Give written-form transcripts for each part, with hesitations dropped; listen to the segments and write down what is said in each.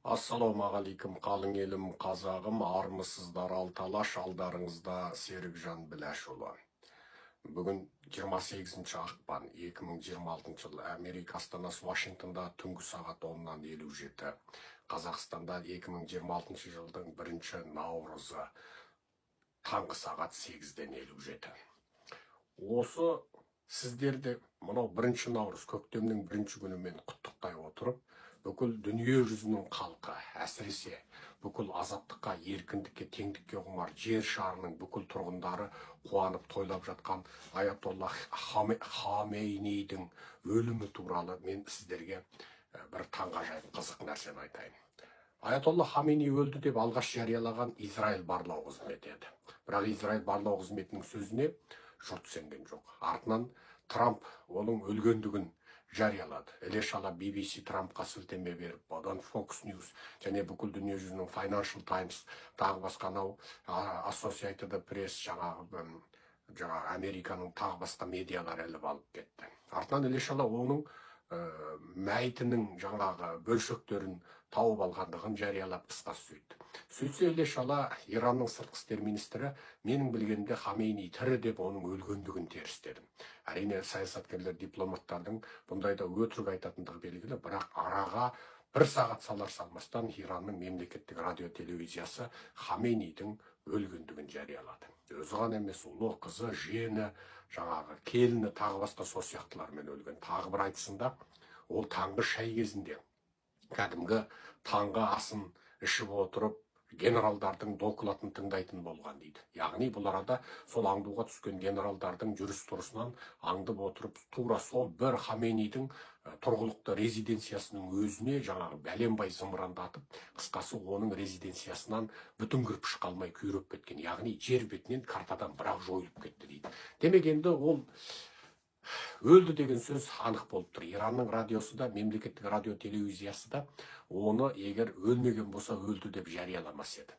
Ассалаумағалейкум қалың елім қазағым, армысыздар алталаш, алдарыңызда Серікжан Біләшұлы. Бүгін 28 ақпан 2026 жыл Америка астанасы Вашингтонда түнгі сағат 10:57. Қазақстанда 2026 жылдың 1 наурызы таңғы сағат 8:57. Осы сіздерді мынау 1 наурыз көктемнің 1 күнімен құттықтай отырып, бүкіл дүние жүзінің халқы, әсіресе бүкіл азаттыққа, еркіндікке, теңдікке құмар жер шарының бүкіл тұрғындары қуанып тойлап жатқан Аятолла Хамейнидің өлімі туралы мен сіздерге бір таңғажайып қызық нәрсені айтайын. Аятолла Хамейни өлді деп алғаш жариялаған Израиль барлау қызметі еді. Бірақ Израиль барлау қызметінің сөзіне жұрт сенген жоқ. Артынан Трамп оның өлгендігін жариялады. Іле-шала BBC Трампқа сілтеме беріп, одан Fox News және бүкіл дүние жүзінің Financial Times, тағы басқа Associated Press, жаңағы Американың тағы басқа медиалар әліп алып кетті. Артынан іле-шала оның мәйітінің жаңағы бөлшектерін тауып алғандығын жариялап қысқасы сөйтті. Сөйтсе іле-шала Иранның сыртқы істер министрі менің білгенімде Хамейни тірі деп оның өлгендігін терістеді. Әрине саясаткерлер, дипломаттардың бұндайда өтірік айтатындығы белгілі, бірақ араға 1 сағат салар салмастан Иранның мемлекеттік радио телевизиясы Хамейнидің өлгендігін жариялады. Өзі ғана емес, ұлы, қызы, жиені, жаңағы келіні, тағы басқа сол сияқтылармен өлген. Тағы бір айтысында ол таңғы шай кезінде кәдімгі таңғы асын ішіп отырып генералдардың докладын тыңдайтын болған дейді. Яғни бұл арада сол аңдуға түскен генералдардың жүріс-тұрысынан аңдып отырып, тура сол бір Хамейнидің тұрғылықты резиденциясының өзіне жаңағы бәленбай зымырандатып, қысқасы оның резиденциясынан бүтін кірпіш қалмай күйреп кеткен. Яғни жер бетінен картадан бірақ жойылып кетті дейді. Демек енді ол өлді деген сөз анық болып тұр. Иранның радиосы да, мемлекеттік радио телевизиясы да оны егер өлмеген болса өлді деп жарияламас еді.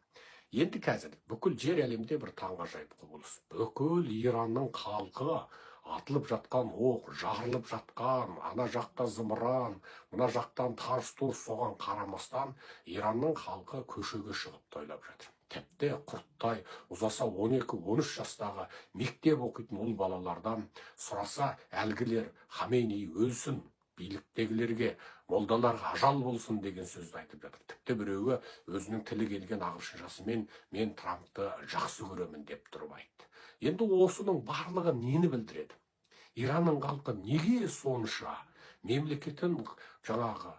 Енді қазір бүкіл жер әлемде бір таңғажайып құбылыс. Бүкіл Иранның халқы атылып жатқан оқ, жарылып жатқан, ана жақта зымыран, мына жақтан тарс-тұрс соған қарамастан, Иранның халқы көшеге шығып тойлап жатыр. Тіпті құрттай, ұзаса 12-13 жастағы мектеп оқитын ұл балалардан сұраса, әлгілер Хамейни өлсін, биліктегілерге, молдаларға ажал болсын деген сөзді айтып жатыр. Тіпті біреуі өзінің тілі келген ағылшыншасымен мен Трампты жақсы көремін деп тұрып айтты. Енді осының барлығы нені білдіреді? Иранның халқы неге сонша мемлекетін жаңағы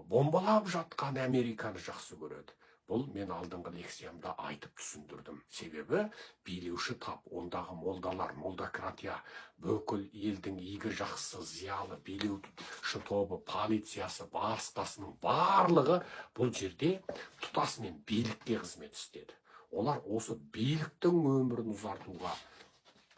бомбалап жатқан Американы жақсы көреді? Бұл мен алдыңғы лекциямда айтып түсіндірдім. Себебі билеуші тап, ондағы молдалар, молдократия, бүкіл елдің игі жақсы, зиялы, билеуші тобы, полициясы, басқасының барлығы бұл жерде тұтасымен билікке қызмет істеді. Олар осы биліктің өмірін ұзартуға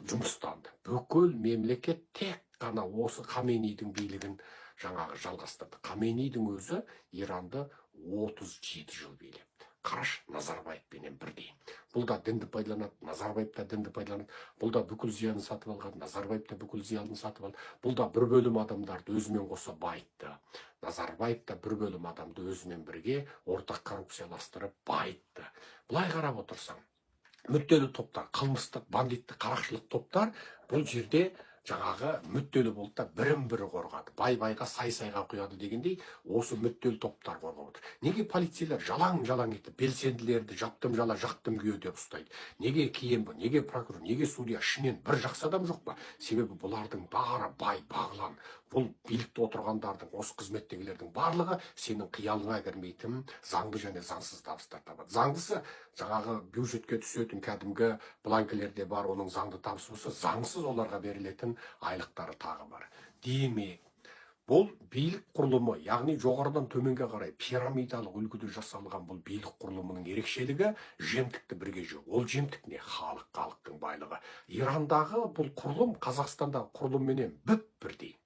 жұмыстанды. Бүкіл мемлекет тек қана осы Хамейнидің билігін жаңағы жалғастырды. Хамейнидің өзі Иранды 37 жыл билепті. Қараш, Назарбаевпенен бірдей. Бұл да дінді пайдаланады, Назарбаев та дінді пайдаланады. Бұл да бүкіл зияны сатып алған, Назарбаев та бүкіл зиянын сатып алды. Бұл да бір бөлім адамдарды өзімен қоса байытты. Назарбаев та бір бөлім адамды өзімен бірге ортақ коррупцияластырып байытты. Бұлай қарап отырсаң, мүдделі топтар, қылмыстық, бандиттік, қарақшылық топтар бұл жерде жаңағы мүдделі болды да бірін-бірі қорғады. Бай-байға, сай-сайға құяды дегендей, осы мүдделі топтар қорғап отыр. Неге полицейлер жалаң-жалаң етіп, белсенділерді жаптым жала, жақтым күйе деп ұстайды? Неге КМБ, неге прокурор, неге судья, ішінен бір жақсы адам жоқ па? Себебі бұлардың бары бай, бағлан. Бұл билікте отырғандардың, осы қызметтегілердің барлығы сенің қиялыңа кірмейтін заңды және заңсыз табыстар табады. Заңдысы жаңағы бюджетке түсетін кәдімгі бланкілерде бар, оның заңды табысы болса, заңсыз оларға берілетін айлықтары тағы бар. Демек, бұл билік құрылымы, яғни жоғарыдан төменге қарай пирамидалық үлгіде жасалған бұл билік құрылымының ерекшелігі жемтікті бірге жеу. Ол жемтік не? Халық, халықтың байлығы. Ирандағы бұл құрылым Қазақстандағы құрылымменен бірдей.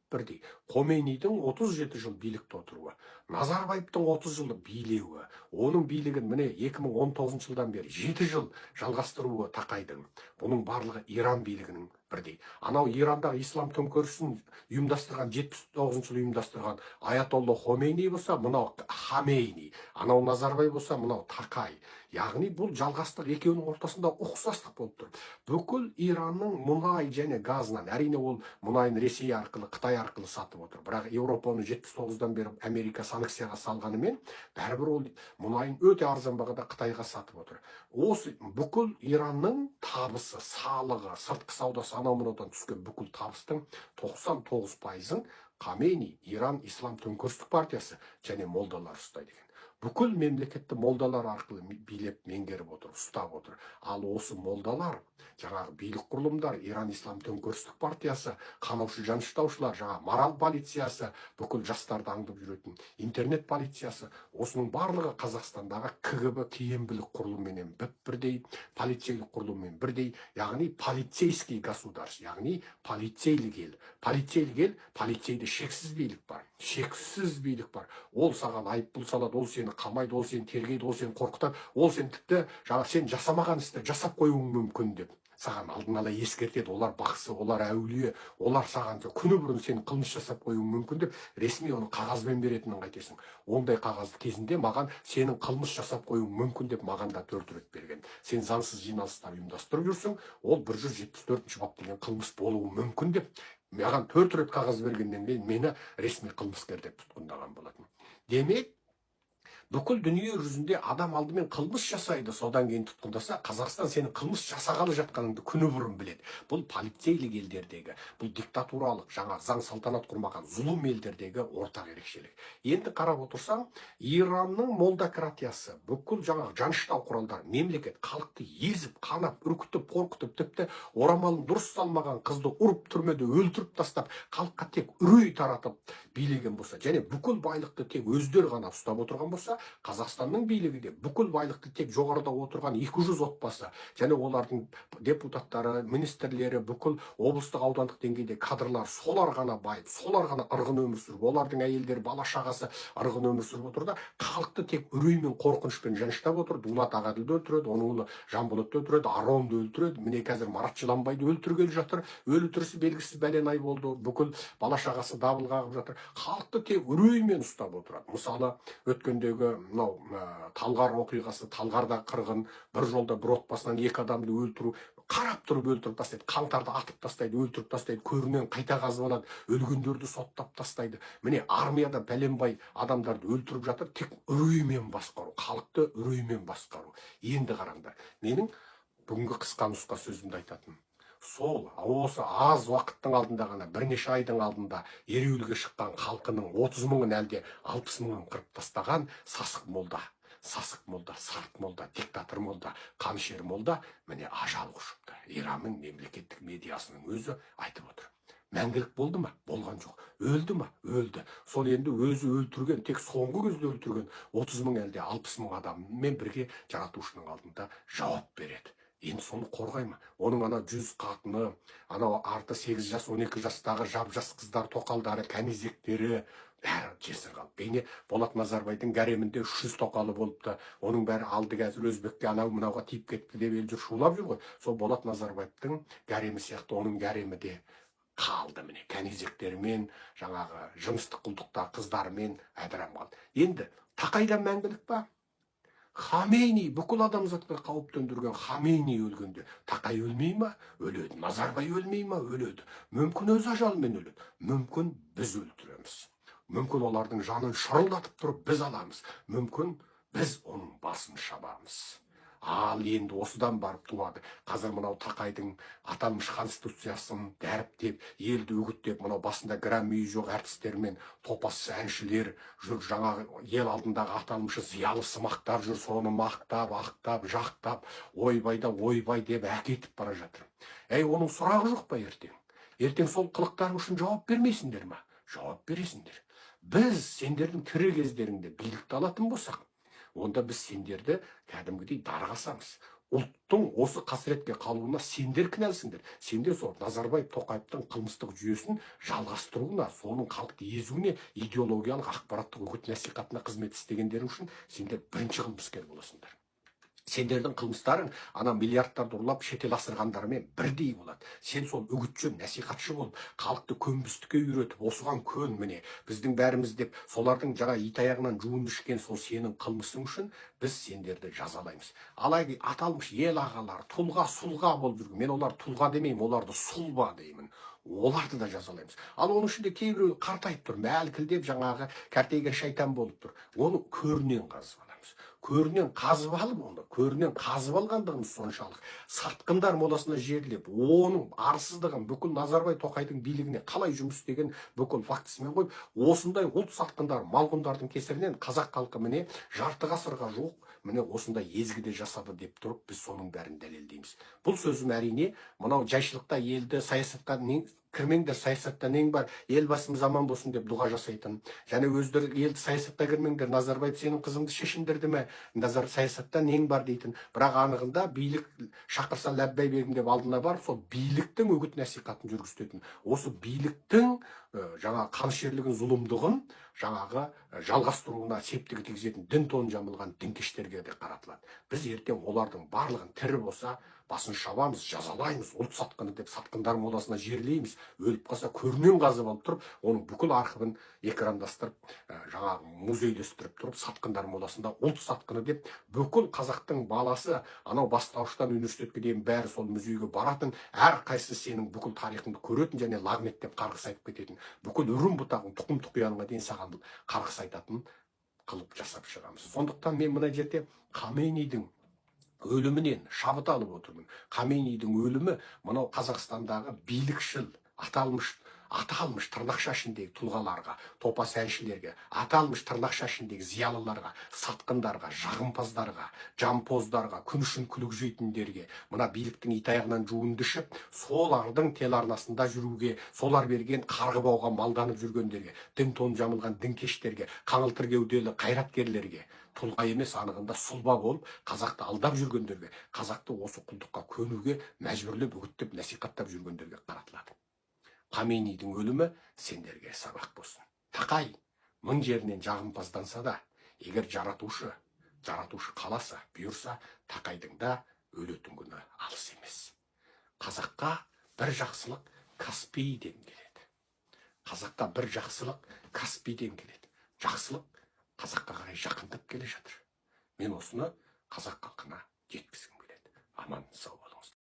Бірдей. Хомейнидің 37 жыл билікте отыруы, Назарбаевтың 30 жылы билеуі, оның билігін міне 2019 жылдан бері 7 жыл жалғастыруы тақайдың. Бұның барлығы Иран билігінің бірдей. Анау Ирандағы ислам төңкерісін ұйымдастырған, 79 жылы ұйымдастырған Аятолла Хомейни болса, мынау Хамейни, анау Назарбай болса, мынау Такай. Яғни бұл жалғастық екеуінің ортасында ұқсастық болып тұр. Бүкіл Иранның мұнай және газынан, әрине ол мұнайын Ресей арқылы, Қытай арқылы сатып отыр. Бірақ Еуропаны 79-дан бері Америка санкцияға салғанымен, бәрібір ол мұнайын өте арзан бағада Қытайға сатып отыр. Осы бүкіл Иранның табысы, салығы, сыртқы саудасы анау мынаудан түскен бүкіл табыстың 99%-ын Хамейни, Иран Ислам төңкерістік партиясы және молдалар ұстайды екен. Бүкіл мемлекетті молдалар арқылы билеп меңгеріп отыр, ұстап отыр. Ал осы молдалар, жаңағы билік құрылымдар, Иран Ислам төңкерістік партиясы, қамаушы жаныштаушылар, жаңағы мораль полициясы, бүкіл жастарды аңдып жүретін интернет полициясы, осының барлығы Қазақстандағы КГБ киімбілік құрылымымен бірдей, полицейлік құрылыммен бірдей, яғни полицейский государство, яғни полицейлік ел. Полицейлік ел, полицейде шексіз билік бар. Шексіз билік бар. Ол саған айыппұл салады, ол сені қамайды, ол сені тергейді, ол сені қорқытады, ол сені тіпті сен жасамаған істі жасап қоюың мүмкін деп саған алдын ала ескертеді. Олар бақсы, олар әулие, олар саған күні бұрын сені қылмыс жасап қоюың мүмкін деп ресми оны қағазбен беретінін қайтесің. Ондай қағазды кезінде маған сенің қылмыс жасап қоюың мүмкін деп маған да 4 рет берген. Сен заңсыз жиналыстар ұйымдастырып жүрсің, ол 174 бап деген қылмыс болуы мүмкін деп маған 4 рет қағаз бергеннен кейін мені ресми қылмыскер деп тұтқындаған болатын. Демек, бүкіл дүние жүзінде адам алдымен қылмыс жасайды, содан кейін тұтқындаса, Қазақстан сенің қылмыс жасағалы жатқаныңды күні бұрын біледі. Бұл полицейлік елдердегі, бұл диктатуралық, жаңа заң салтанат құрмаған зұлым елдердегі ортақ ерекшелік. Енді қарап отырсаң, Иранның молдократиясы, бүкіл жаңа жаныштау құралдар, мемлекет халықты езіп, қанап, үркітіп, қорқытып, тіпті орамалын дұрыс салмаған қызды ұрып, түрмеде өлтіріп тастап, халыққа тек үрей таратып билеген болса, және бүкіл байлықты тек өздері ғана ұстап отырған болса, Қазақстанның билігі де бүкіл байлықты тек жоғарыда отырған 200 отбасы, және олардың депутаттары, министрлері, бүкіл облыстық аудандық деңгейде кадрлар, солар ғана байып, солар ғана ырғын өмір сүріп, олардың әйелдері, бала шағасы ырғын өмір сүріп отыр да, халықты тек үрей мен қорқынышпен жаныштап отыр. Дулат Ағаділді өлтіреді, оның ұлы Жанболатты өлтіреді, Аронды өлтіреді, міне қазір Марат Жыланбайды өлтіргелі жатыр, өлі тірісі белгісіз бәленай болды, бүкіл бала шағасы дабыл қағып жатыр. Халықты тек үреймен ұстап отырады. Мысалы, өткендегі мынау Талғар оқиғасы, Талғарда қырғын, бір жолда бір отбасынан 2 адамды өлтіру, қарап тұрып өлтіріп тастайды, қаңтарды атып тастайды, өлтіріп тастайды, көрінен қайта қазып алады, өлгендерді соттап тастайды. Міне армияда бәленбай адамдарды өлтіріп жатыр, тек үреймен басқару, халықты үреймен басқару. Енді қараңдар, менің бүгінгі қысқа нұсқа сөзімді айтатыным сол, осы аз уақыттың алдында ғана, бірнеше айдың алдында ереуілге шыққан халқының 30 мыңын әлде 60 мыңын қырып тастаған сасық молда, сарт молда, диктатор молда, қанішер молда, міне ажал құшыпты. Иранның мемлекеттік медиасының өзі айтып отыр. Мәңгілік болды ма? Болған жоқ. Өлді ма? Өлді. Сол енді өзі өлтірген, тек соңғы кезде өлтірген 30 мың әлде 60 мың адаммен бірге жаратушының алдында жауап береді. Енді соны қорғай ма? Оның ана 100 қатыны, анау арты 8 жас, 12 жастағы жап-жас қыздар, тоқалдары, кәнизектері, бәрі жесір қалып. Бейне Болат Назарбайдың гаремінде 300 тоқалы болыпты. Оның бәрі алды қазір Өзбекке анау мынауға тиіп кетті деп ел жүр шулап жүр ғой. Сол Болат Назарбаевтың гаремі сияқты оның гаремі де қалды міне. Кәнизектерімен, жаңағы жыныстық құлдықта қыздарымен әдірам қалды. Енді Тақайда мәңгілік па? Хамейни, бүкіл адамзатқа қауіп төндірген Хамейни өлгенде Тақай өлмей ма? Өледі. Назарбай өлмей ма? Өледі. Мүмкін өз ажалымен өледі. Мүмкін біз өлтіреміз. Мүмкін олардың жанын шырылдатып тұрып біз аламыз. Мүмкін біз оның басын шабамыз. Ал енді осыдан барып туады. Қазір мынау Тақайдың аталмыш конституциясын дәріптеп, елді үгіттеп, мынау басында граммиі жоқ әртістермен топас әншілер жүр, жаңағы ел алдындағы аталмышы зиялы сымақтар жүр, соны мақтап, ақтап, жақтап, ойбай деп әкетіп бара жатыр. Оның сұрағы жоқ па ертең? Ертең сол қылықтар үшін жауап бермейсіңдер ма? Жауап бересіңдер. Біз сендердің тірі кездеріңде билікті алатын болсақ, онда біз сендерді кәдімгідей дарғасамыз. Ұлттың осы қасіретке қалуына сендер кінәлісіңдер. Сендер сол Назарбаев Тоқаевтың қылмыстық жүйесін жалғастыруына, соның халықты езуіне, идеологиялық ақпараттық үгіт насихатына қызмет істегендері үшін сендер бірінші қылмыскер боласыңдар. Сендердің қылмыстарың ана миллиардтарды ұрлап шетел асырғандармен бірдей болады. Сен сол үгітші, насихатшы болып, халықты көнбістікке үйретіп, осыған көн міне. Біздің бәріміз деп, солардың жаңа ит аяғынан жуынды ішкен сол сенің қылмысың үшін біз сендерді жазалаймыз. Алай аталмыш ел ағалары тұлға, сұлға болып жүрген. Мен олар тұлға демеймін, оларды сұлба деймін. Оларды да жазалаймыз. Ал оның ішінде кейбіреу қартайып тұр, мәлкілдеп жаңағы кәртейген шайтан болып тұр. Оны көрінен қазып аламыз. Көрінен қазып алып оны, көрінен қазып алғандығымыз соншалық сатқындар моласына жерлеп, оның арсыздығын бүкіл Назарбай Тоқайдың билігіне қалай жұмыс істеген бүкіл фактісімен қойып, осындай ұлт сатқындар, малғұндардың кесірінен қазақ халқы міне жарты ғасырға жуық міне осындай езгіде жасады деп тұрып, біз соның бәрін дәлелдейміз. Бұл сөзім әрине, мынау жайшылықта елді саясатқа кірмеңдер, саясатта нең бар, елбасымыз аман болсын деп дұға жасайтын. Және өздері елді саясатта кірмеңдер, Назарбаев сенің қызыңды шешіндірді ме, саясатта нең бар дейтін. Бірақ анығында билік шақырса ләббай бегім деп алдына бар, сол биліктің үгіт насихатын жүргізтетін. Осы биліктің жаңа қанішерлігін, зұлымдығын жаңағы жалғастыруына септігі тигізетін дін тонын жамылған дінкештерге де қаратылады. Біз ертең олардың барлығын тірі болса басын шабамыз, жазалаймыз, ұлт сатқыны деп сатқындар моласына жерлейміз. Өліп қалса көрінен қазып алып тұрып, оның бүкіл архивін экрандастырып, жаңағы музейлестіріп тұрып, сатқындар моласында ұлт сатқыны деп бүкіл қазақтың баласы анау бастауыштан университетке дейін бәрі сол музейге баратын, әрқайсысы сенің бүкіл тарихыңды көретін және лағнеттеп қарғыс айтып кететін, бүкіл үрім бұтағың, тұқым тұқияныңа дейін саған қарғыс айтатын қылып жасап шығамыз. Сондықтан мен мына жерде Хаменейдің өлімінен шабыт алып отырмын. Хаменейдің өлімі мынау Қазақстандағы билікшіл, аталмыш тырнақша ішіндегі тұлғаларға, топас әншілерге, аталмыш тырнақша ішіндегі зиялыларға, сатқындарға, жағымпаздарға, жампоздарға, күн үшін күлік жейтіндерге, мына биліктің итаяғынан жуынды ішіп, солардың телеарнасында жүруге, солар берген қарғы бауға малданып жүргендерге, дін тонын жамылған дінкештерге, қаңылтыр кеуделі қайраткерлерге, тұлға емес анығында сұлба болып, қазақты алдап жүргендерге, қазақты осы құлдыққа көнуге мәжбүрлеп, үгіттеп, насихаттап жүргендерге қаратылады. Хаменейдің өлімі сендерге сабақ болсын. Тақай мың жерінен жағымпазданса да, егер жаратушы қаласа, бұйырса, Тақайдың да өлетін күні алыс емес. Қазаққа бір жақсылық Каспийден келеді. Қазаққа бір жақсылық Каспийден келеді. Жақсылық қазаққа қарай жақындап келе жатыр. Мен осыны қазақ халқына жеткізгім келеді. Аман сау болыңыздар.